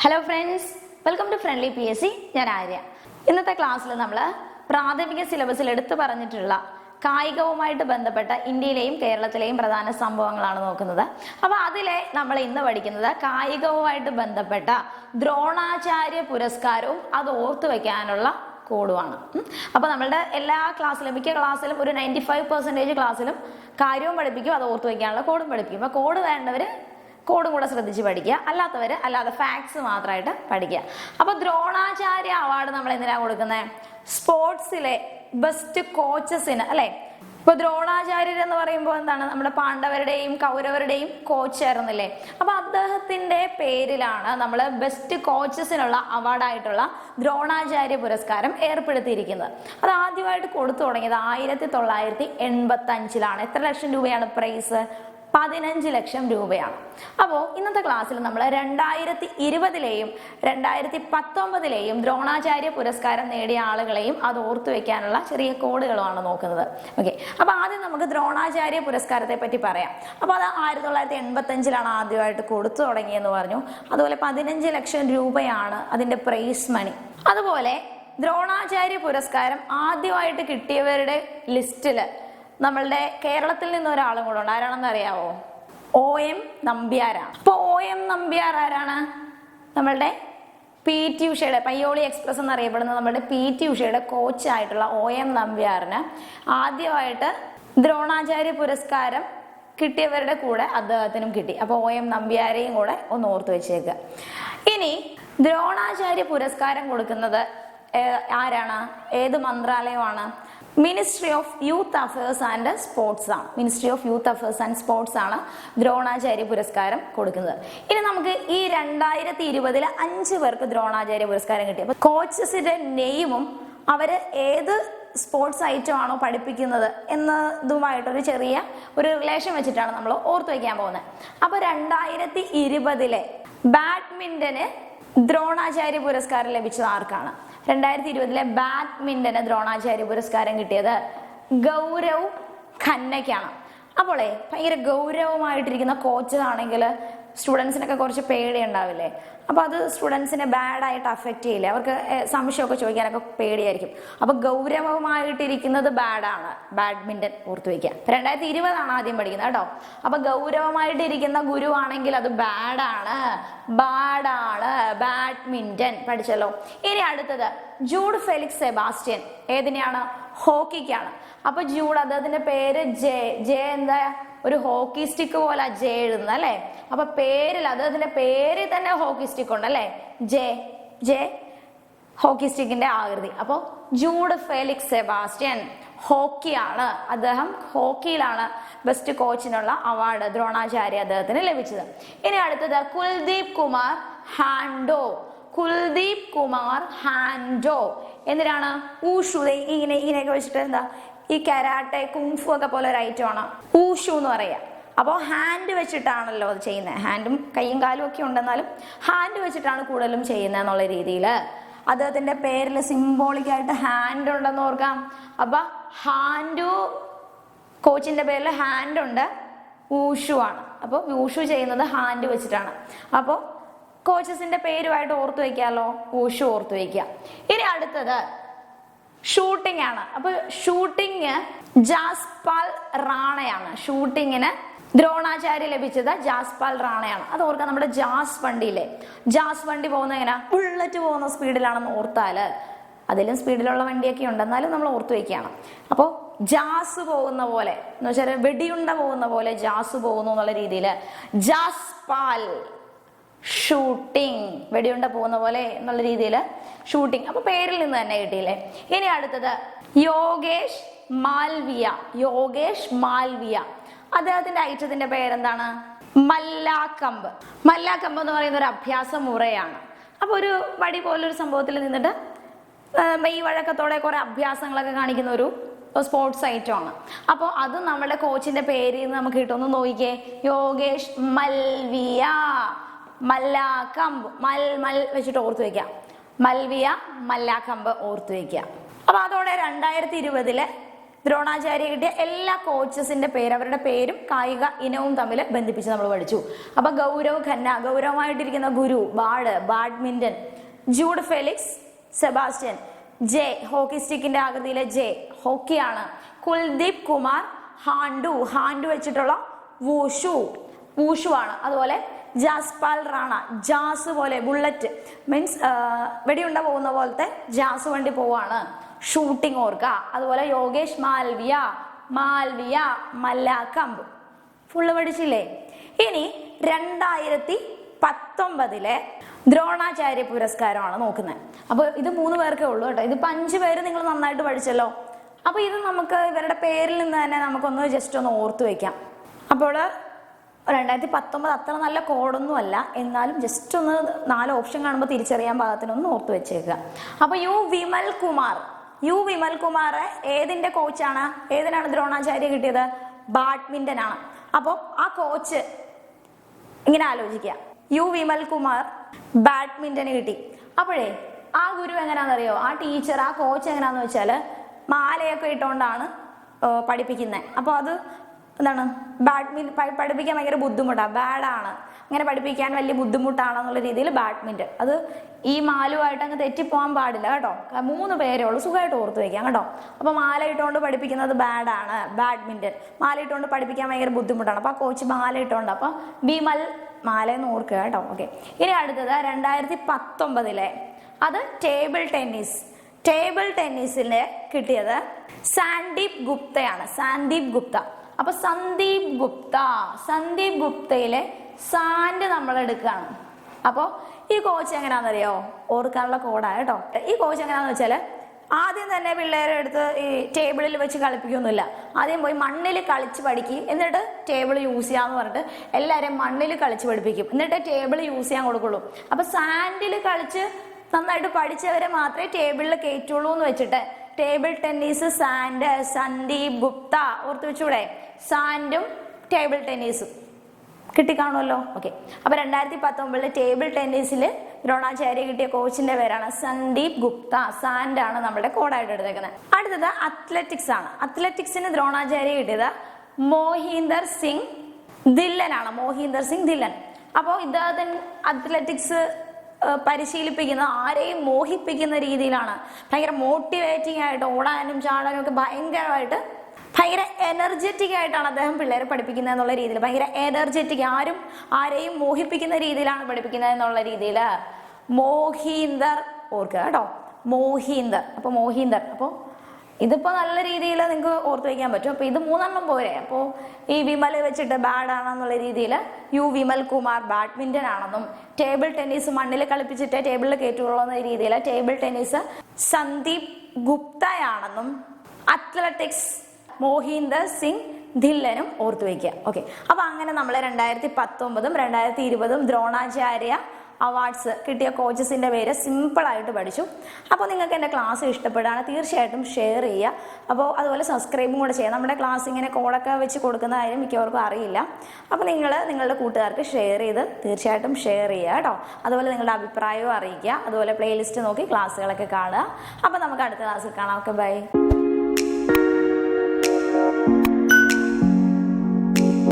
Hello friends, welcome to Friendly PSC. ഞാൻ ആര്യ. ഇന്നത്തെ ക്ലാസ്സിൽ നമ്മൾ പ്രാഥമിക സിലബസിൽ എടുത്തു പറഞ്ഞിട്ടുള്ള കായികവുമായിട്ട് ബന്ധപ്പെട്ട ഇന്ത്യയിലെയും കേരളത്തിലെയും പ്രധാന സംഭവങ്ങളാണ് നോക്കുന്നത്. അപ്പോൾ അതിലെ നമ്മൾ ഇന്ന് പഠിക്കുന്നത് കായികവുമായിട്ട് ബന്ധപ്പെട്ട ദ്രോണാചാര്യ പുരസ്കാരവും അത് ഓർത്തു വെക്കാനുള്ള കോഡുമാണ്. അപ്പോൾ നമ്മളുടെ എല്ലാ ക്ലാസ്സിലും മിക്ക ക്ലാസ്സിലും ഒരു 95% ക്ലാസ്സിലും കാര്യവും പഠിപ്പിക്കും, അത് ഓർത്തു വെക്കാനുള്ള കോഡും പഠിപ്പിക്കും. അപ്പോൾ കോഡ് വേണ്ടവർ കോഡും കൂടെ ശ്രദ്ധിച്ച് പഠിക്കുക, അല്ലാതെ ഫാക്ട്സ് മാത്രമായിട്ട് പഠിക്കുക. അപ്പോൾ ദ്രോണാചാര്യ അവാർഡ് നമ്മൾ എന്തിനാണ് കൊടുക്കുന്നത്? സ്പോർട്സിലെ ബെസ്റ്റ് കോച്ചസിന് അല്ലേ. ഇപ്പോൾ ദ്രോണാചാര്യർ എന്ന് പറയുമ്പോൾ എന്താണ്, നമ്മുടെ പാണ്ഡവരുടെയും കൗരവരുടെയും കോച്ച് ആയിരുന്നില്ലേ. അപ്പോൾ അദ്ദേഹത്തിന്റെ പേരിലാണ് നമ്മൾ ബെസ്റ്റ് കോച്ചസിനുള്ള അവാർഡായിട്ടുള്ള ദ്രോണാചാര്യ പുരസ്കാരം ഏർപ്പെടുത്തിയിരിക്കുന്നത്. അത് ആദ്യമായിട്ട് കൊടുത്തു തുടങ്ങിയത് 1985-ലാണ്. എത്ര ലക്ഷം രൂപയാണ് പ്രൈസ്? 15 ലക്ഷം രൂപയാണ്. അപ്പോൾ ഇന്നത്തെ ക്ലാസ്സിൽ നമ്മൾ 2020-ലെയും 2019-ലെയും ദ്രോണാചാര്യ പുരസ്കാരം നേടിയ ആളുകളെയും അത് ഓർത്തു വെക്കാനുള്ള ചെറിയ കോഡുകളുമാണ് നോക്കുന്നത്. ഓക്കെ, അപ്പോൾ ആദ്യം നമുക്ക് ദ്രോണാചാര്യ പുരസ്കാരത്തെ പറ്റി പറയാം. അപ്പോൾ അത് 1985-ലാണ് ആദ്യമായിട്ട് കൊടുത്തു തുടങ്ങിയെന്ന് പറഞ്ഞു. അതുപോലെ 15 ലക്ഷം രൂപയാണ് അതിൻ്റെ പ്രൈസ് മണി. അതുപോലെ ദ്രോണാചാര്യ പുരസ്കാരം ആദ്യമായിട്ട് കിട്ടിയവരുടെ ലിസ്റ്റിൽ നമ്മളുടെ കേരളത്തിൽ നിന്ന് ഒരാളും കൂടെ ഉണ്ട്. ആരാണെന്ന് അറിയാവോ? N നമ്പ്യാരാണ്. അപ്പോൾ N നമ്പ്യാർ ആരാണ്? നമ്മളുടെ PT ഉഷയുടെ, പയ്യോളി എക്സ്പ്രസ് എന്നറിയപ്പെടുന്ന നമ്മളുടെ PT ഉഷയുടെ കോച്ചായിട്ടുള്ള N നമ്പ്യാറിന് ആദ്യമായിട്ട് ദ്രോണാചാര്യ പുരസ്കാരം കിട്ടിയവരുടെ കൂടെ അദ്ദേഹത്തിനും കിട്ടി. അപ്പോൾ N നമ്പ്യാരെയും കൂടെ ഒന്ന് ഓർത്ത് വെച്ചേക്കുക. ഇനി ദ്രോണാചാര്യ പുരസ്കാരം കൊടുക്കുന്നത് ആരാണ്? ഏത് മന്ത്രാലയമാണ്? Ministry of youth affairs and sports ആണ്. Ministry of youth affairs and sports ആണ് ദ്രോണാചാര്യ പുരസ്കാരം കൊടുക്കുന്നത്. ഇനി നമുക്ക് ഈ 2020-ൽ 5 പേർക്ക് ദ്രോണാചാര്യ പുരസ്കാരം കിട്ടി. അപ്പോൾ കോച്ചസിന്റെ നെയിമും അവര് ഏത് സ്പോർട്സ് ഐറ്റം ആണോ പഠിപ്പിക്കുന്നത് എന്നതുമായിട്ടൊരു ചെറിയ ഒരു റിലേഷൻ വെച്ചിട്ടാണ് നമ്മൾ ഓർത്തു വയ്ക്കാൻ പോകുന്നത്. അപ്പോൾ 2020-ലെ ബാഡ്മിന്റന് ദ്രോണാചാര്യ പുരസ്കാരം ലഭിച്ചത് ആർക്കാണ്? 2020-ലെ ബാഡ്മിന്റന് ദ്രോണാചാര്യ പുരസ്കാരം കിട്ടിയത് ഗൗരവ് ഖന്നയ്ക്കാണ്. അപ്പോളേ ഭയങ്കര ഗൗരവമായിട്ടിരിക്കുന്ന കോച്ച് ആണെങ്കിൽ സ്റ്റുഡൻസിനൊക്കെ കുറച്ച് പേടി ഉണ്ടാവില്ലേ. അപ്പോൾ അത് സ്റ്റുഡൻസിനെ ബാഡായിട്ട് അഫക്റ്റ് ചെയ്യില്ലേ, അവർക്ക് സംശയമൊക്കെ ചോദിക്കാനൊക്കെ പേടിയായിരിക്കും. അപ്പോൾ ഗൗരവമായിട്ടിരിക്കുന്നത് ബാഡാണ് ബാഡ്മിന്റൺ ഓർത്തു വയ്ക്കുക. 2020-ആണ് ആദ്യം പഠിക്കുന്നത് കേട്ടോ. അപ്പോൾ ഗൗരവമായിട്ടിരിക്കുന്ന ഗുരു ആണെങ്കിൽ അത് ബാഡാണ് ബാഡ്മിന്റൺ പഠിച്ചല്ലോ. ഇനി അടുത്തത് ജൂഡ് ഫെലിക്സ് സെബാസ്റ്റ്യൻ. ഏതിനെയാണ്? ഹോക്കിക്കാണ്. അപ്പൊ ജൂഡ്, അദ്ദേഹത്തിന്റെ പേര് ജെ എന്താ, ഒരു ഹോക്കി സ്റ്റിക്ക് പോലെ ജെ എഴുതുന്നത് അല്ലേ. അപ്പൊ പേരിൽ അദ്ദേഹത്തിന്റെ പേരിൽ തന്നെ ഹോക്കി സ്റ്റിക്ക് ഉണ്ട് അല്ലേ. ജെ ഹോക്കി സ്റ്റിക്കിന്റെ ആകൃതി. അപ്പോൾ ജൂഡ് ഫെലിക്സ് സെബാസ്റ്റ്യൻ ഹോക്കിയാണ്. അദ്ദേഹം ഹോക്കിയിലാണ് ബെസ്റ്റ് കോച്ചിനുള്ള അവാർഡ് ദ്രോണാചാര്യ അദ്ദേഹത്തിന് ലഭിച്ചത്. ഇനി അടുത്തത് കുൽദീപ് കുമാർ ഹാൻഡോ. എന്തിനാണ്? ഊഷു. ഇങ്ങനെയൊക്കെ വെച്ചിട്ട് എന്താ, ഈ കരാട്ടെ കുംഫു ഒക്കെ പോലെ ഒരു ഐറ്റം ആണ് ഊഷു എന്ന് പറയാ. അപ്പോൾ ഹാൻഡ് വെച്ചിട്ടാണല്ലോ അത് ചെയ്യുന്നത്. ഹാൻഡും കൈയും കാലും ഒക്കെ ഉണ്ടെന്നാലും ഹാൻഡ് വെച്ചിട്ടാണ് കൂടുതലും ചെയ്യുന്നത് എന്നുള്ള രീതിയിൽ അദ്ദേഹത്തിന്റെ പേരിൽ സിംബോളിക്കായിട്ട് ഹാൻഡ് ഉണ്ടെന്ന് ഓർക്കാം. അപ്പൊ ഹാൻഡു കോച്ചിന്റെ പേരിൽ ഹാൻഡ് ഉണ്ട്, ഊഷു ആണ്. അപ്പോൾ ഊഷു ചെയ്യുന്നത് ഹാൻഡ് വെച്ചിട്ടാണ്. അപ്പോൾ കോച്ചസിന്റെ പേരുമായിട്ട് ഓർത്തു വയ്ക്കാമല്ലോ, ഊഷു ഓർത്തു വയ്ക്കുക. ഇനി അടുത്തത് ഷൂട്ടിംഗ് ആണ്. അപ്പൊ ഷൂട്ടിങ് ജാസ്പാൽ റാണയാണ്. ഷൂട്ടിങ്ങിന് ദ്രോണാചാര്യ ലഭിച്ചത് ജാസ്പാൽ റാണയാണ്. അത് ഓർക്കാം. നമ്മുടെ ജാസ് വണ്ടി പോകുന്ന എങ്ങനെ, ബുള്ളറ്റ് പോകുന്ന സ്പീഡിലാണെന്ന് ഓർത്താല്, അതിലും സ്പീഡിലുള്ള വണ്ടിയൊക്കെ ഉണ്ട്, എന്നാലും നമ്മൾ ഓർത്തു വയ്ക്കുകയാണ്. അപ്പോൾ ജാസ് പോകുന്ന പോലെ എന്ന് വെച്ചാൽ വെടിയുണ്ട പോകുന്ന പോലെ ജാസ് പോകുന്നു എന്നുള്ള രീതിയിൽ ജാസ്പാൽ ഷൂട്ടിംഗ്, വെടിയുണ്ട പോകുന്ന പോലെ എന്നുള്ള രീതിയിൽ ഷൂട്ടിംഗ്. അപ്പൊ പേരിൽ നിന്ന് തന്നെ കിട്ടിയില്ലേ. ഇനി അടുത്തത് യോഗേഷ് മാൽവിയ. അദ്ദേഹത്തിന്റെ ഐറ്റത്തിന്റെ പേരെന്താണ്? മല്ലാക്കമ്പ് എന്ന് പറയുന്ന ഒരു അഭ്യാസ മുറയാണ്. അപ്പൊ ഒരു വടി പോലൊരു സംഭവത്തിൽ നിന്നിട്ട് ഈ വഴക്കത്തോടെ കുറെ അഭ്യാസങ്ങളൊക്കെ കാണിക്കുന്ന ഒരു സ്പോർട്സ് ഐറ്റം ആണ്. അപ്പോൾ അത് നമ്മുടെ കോച്ചിന്റെ പേരിൽ നിന്ന് നമുക്ക് കിട്ടുമെന്ന് നോക്കിക്കേ. യോഗേഷ് മൽവിയ, മല്ലാക്കമ്പ്, മൽ വെച്ചിട്ട് ഓർത്തു വയ്ക്കാം. മൽവിയ, മല്ലാക്കമ്പ് ഓർത്തു വയ്ക്കുക. അപ്പൊ അതോടെ 2020-ലെ ദ്രോണാചാര്യ കിട്ടിയ എല്ലാ കോച്ചസിന്റെ പേര്, അവരുടെ പേരും കായിക ഇനവും തമ്മിൽ ബന്ധിപ്പിച്ച് നമ്മൾ പഠിച്ചു. അപ്പൊ ഗൗരവ് ഖന്ന, ഗൗരവമായിട്ടിരിക്കുന്ന ഗുരു, badminton. Jude Felix Sebastian, J, hockey സ്റ്റിക്കിന്റെ ആകൃതിയിലെ ജെ, ഹോക്കിയാണ്. കുൽദീപ് കുമാർ, ഹാൻഡു വെച്ചിട്ടുള്ള വൂഷു ആണ്. അതുപോലെ ജാസ്പാൽ റാണ, ജാസ് പോലെ, ബുള്ളറ്റ് മീൻസ് വെടിയുണ്ട പോകുന്ന പോലത്തെ ജാസ് വണ്ടി പോവാണ്, ഷൂട്ടിംഗ് ഓർക്ക. അതുപോലെ യോഗേഷ് മാൽവിയ മല്ലാക്കമ്പ്. ഫുള്ള് പഠിച്ചില്ലേ? ഇനി 2019 ദ്രോണാചാര്യ പുരസ്കാരമാണ് നോക്കുന്നത്. അപ്പോൾ ഇത് 3 പേർക്കേ ഉള്ളൂ കേട്ടോ. ഇതിപ്പോൾ 5 പേര് നിങ്ങൾ നന്നായിട്ട് പഠിച്ചല്ലോ. അപ്പോൾ ഇത് നമുക്ക് ഇവരുടെ പേരിൽ നിന്ന് തന്നെ നമുക്കൊന്ന് ജസ്റ്റ് ഒന്ന് ഓർത്തു വയ്ക്കാം. അപ്പോൾ 2019 അത്ര നല്ല കോഡൊന്നും അല്ല, എന്നാലും ജസ്റ്റ് ഒന്ന് 4 ഓപ്ഷൻ കാണുമ്പോൾ തിരിച്ചറിയാൻ പാകത്തിനൊന്ന് ഓർത്ത് വെച്ചേക്കുക. അപ്പോൾ യു വിമൽ കുമാർ ഏതിന്റെ കോച്ചാണ്? ഏതിനാണ് ദ്രോണാചാര്യ കിട്ടിയത്? ബാഡ്മിന്റൺ ആണ്. അപ്പോൾ ആ കോച്ച് ഇങ്ങനെ ആലോചിക്കുക, യു വിമൽ കുമാർ ബാഡ്മിന്റൺ കിട്ടി. അപ്പോഴേ ആ ഗുരു എങ്ങനെയാണെന്നറിയോ? ആ ടീച്ചർ, ആ കോച്ച് എങ്ങനെയാന്ന് വെച്ചാൽ മാലയൊക്കെ ഇട്ടുകൊണ്ടാണ് പഠിപ്പിക്കുന്നത്. അപ്പോൾ അത് എന്താണ്, പഠിപ്പിക്കാൻ ഭയങ്കര ബുദ്ധിമുട്ടാണ്, ബാഡാണ്, അങ്ങനെ പഠിപ്പിക്കാൻ വലിയ ബുദ്ധിമുട്ടാണെന്നുള്ള രീതിയിൽ ബാഡ്മിന്റൺ. അത് ഈ മാലുമായിട്ട് അങ്ങ് തെറ്റിപ്പോകാൻ പാടില്ല കേട്ടോ. 3 പേരേ ഉള്ളൂ, സുഖമായിട്ട് ഓർത്ത് വയ്ക്കാം കേട്ടോ. അപ്പോൾ മാല ഇട്ടുകൊണ്ട് പഠിപ്പിക്കുന്നത് ബാഡാണ്, ബാഡ്മിന്റൺ. മാല ഇട്ടുകൊണ്ട് പഠിപ്പിക്കാൻ ഭയങ്കര ബുദ്ധിമുട്ടാണ്, അപ്പോൾ ആ കോച്ച് മാല ഇട്ടുകൊണ്ട്. അപ്പോൾ വിമൽ മാലയെന്ന് ഓർക്കുക കേട്ടോ. ഓക്കെ, ഇനി അടുത്തത് 2019 അത് ടേബിൾ ടെന്നീസിന് കിട്ടിയത് സന്ദീപ് ഗുപ്ത. അപ്പൊ സന്ദീപ് ഗുപ്തയിലെ സാൻഡ് നമ്മൾ എടുക്കുകയാണ്. അപ്പോൾ ഈ കോച്ച് എങ്ങനെയാണെന്നറിയോ? ഓർക്കാനുള്ള കോഡാണ് കേട്ടോ. ഈ കോച്ച് എങ്ങനെയാണെന്ന് വെച്ചാൽ ആദ്യം തന്നെ പിള്ളേരെ എടുത്ത് ഈ ടേബിളിൽ വെച്ച് കളിപ്പിക്കൊന്നുമില്ല. ആദ്യം പോയി മണ്ണിൽ കളിച്ച് പഠിക്കും, എന്നിട്ട് ടേബിൾ യൂസ് ചെയ്യാന്ന് പറഞ്ഞിട്ട് എല്ലാവരെയും മണ്ണിൽ കളിച്ച് പഠിപ്പിക്കും, എന്നിട്ട് ടേബിൾ യൂസ് ചെയ്യാൻ കൊടുക്കുള്ളൂ. അപ്പൊ സാൻഡിൽ കളിച്ച് നന്നായിട്ട് പഠിച്ചവരെ മാത്രമേ ടേബിളിൽ കയറ്റുള്ളൂ എന്ന് വെച്ചിട്ട് ടേബിൾ ടെന്നീസ് സന്ദീപ് ഗുപ്ത ഓർത്ത് വെച്ചൂടെ? സാൻഡും ടേബിൾ ടെന്നീസും കിട്ടിക്കാണുമല്ലോ. ഓക്കെ, അപ്പൊ 2019 ടേബിൾ ടെന്നീസിൽ ദ്രോണാചാര്യ കിട്ടിയ കോച്ചിന്റെ പേരാണ് സന്ദീപ് ഗുപ്ത. സാൻഡാണ് നമ്മുടെ കോഡായിട്ട് എടുത്തേക്കുന്നത്. അടുത്തത് അത്ലറ്റിക്സ് ആണ്. അത്ലറ്റിക്സിന് ദ്രോണാചാര്യ കിട്ടിയത് മോഹീന്ദർ സിംഗ് ധില്ലൻ. അപ്പോൾ ഇദ്ദേഹത്തിന് അത്ലറ്റിക്സ് പരിശീലിപ്പിക്കുന്ന ആരെയും മോഹിപ്പിക്കുന്ന രീതിയിലാണ്. ഭയങ്കര മോട്ടിവേറ്റിംഗ് ആയിട്ട്, ഓടാനും ചാടാനും ഒക്കെ ഭയങ്കര എനർജറ്റിക് ആയിട്ടാണ് അദ്ദേഹം പിള്ളേരെ പഠിപ്പിക്കുന്നത് എന്നുള്ള രീതിയിൽ. ഭയങ്കര എനർജറ്റിക്, ആരെയും മോഹിപ്പിക്കുന്ന രീതിയിലാണ് പഠിപ്പിക്കുന്നത് എന്നുള്ള രീതിയിൽ. മോഹീന്ദർ ഓർക്കുക കേട്ടോ, മോഹീന്ദർ. അപ്പോൾ ഇതിപ്പോൾ നല്ല രീതിയിൽ നിങ്ങൾക്ക് ഓർത്ത് വയ്ക്കാൻ പറ്റും. അപ്പോൾ ഇത് 3 പോരെ. അപ്പോൾ ഈ വിമൽ വെച്ചിട്ട് ബാഡാണെന്നുള്ള രീതിയിൽ യു വിമൽ കുമാർ ബാഡ്മിന്റൺ ആണെന്നും, ടേബിൾ ടെന്നീസ് മണ്ണിൽ കളിപ്പിച്ചിട്ട് ടേബിളിൽ കയറ്റുള്ളൂ എന്ന രീതിയിൽ ടേബിൾ ടെന്നീസ് സന്ദീപ് ഗുപ്തയാണെന്നും, അത്ലറ്റിക്സ് മോഹീന്ദർ സിംഗ് ധില്ലനും ഓർത്തു വയ്ക്കുക. ഓക്കെ, അപ്പൊ അങ്ങനെ നമ്മൾ 2019 2020 ദ്രോണാചാര്യ അവാർഡ്സ് കിട്ടിയ കോച്ചസിന്റെ പേര് സിമ്പിൾ ആയിട്ട് പഠിച്ചു. അപ്പോൾ നിങ്ങൾക്ക് എൻ്റെ ക്ലാസ് ഇഷ്ടപ്പെടുകയാണ് തീർച്ചയായിട്ടും ഷെയർ ചെയ്യുക. അപ്പോൾ അതുപോലെ സബ്സ്ക്രൈബും കൂടെ ചെയ്യുക. നമ്മുടെ ക്ലാസ് ഇങ്ങനെ കോഡൊക്കെ വെച്ച് കൊടുക്കുന്ന കാര്യം മിക്കവർക്കും അറിയില്ല. അപ്പോൾ നിങ്ങളുടെ കൂട്ടുകാർക്ക് തീർച്ചയായിട്ടും ഷെയർ ചെയ്യുക കേട്ടോ. അതുപോലെ നിങ്ങളുടെ അഭിപ്രായവും അറിയിക്കുക. അതുപോലെ പ്ലേലിസ്റ്റ് നോക്കി ക്ലാസ്സുകളൊക്കെ കാണുക. അപ്പോൾ നമുക്ക് അടുത്ത ക്ലാസ്സിൽ കാണാം. Okay, by.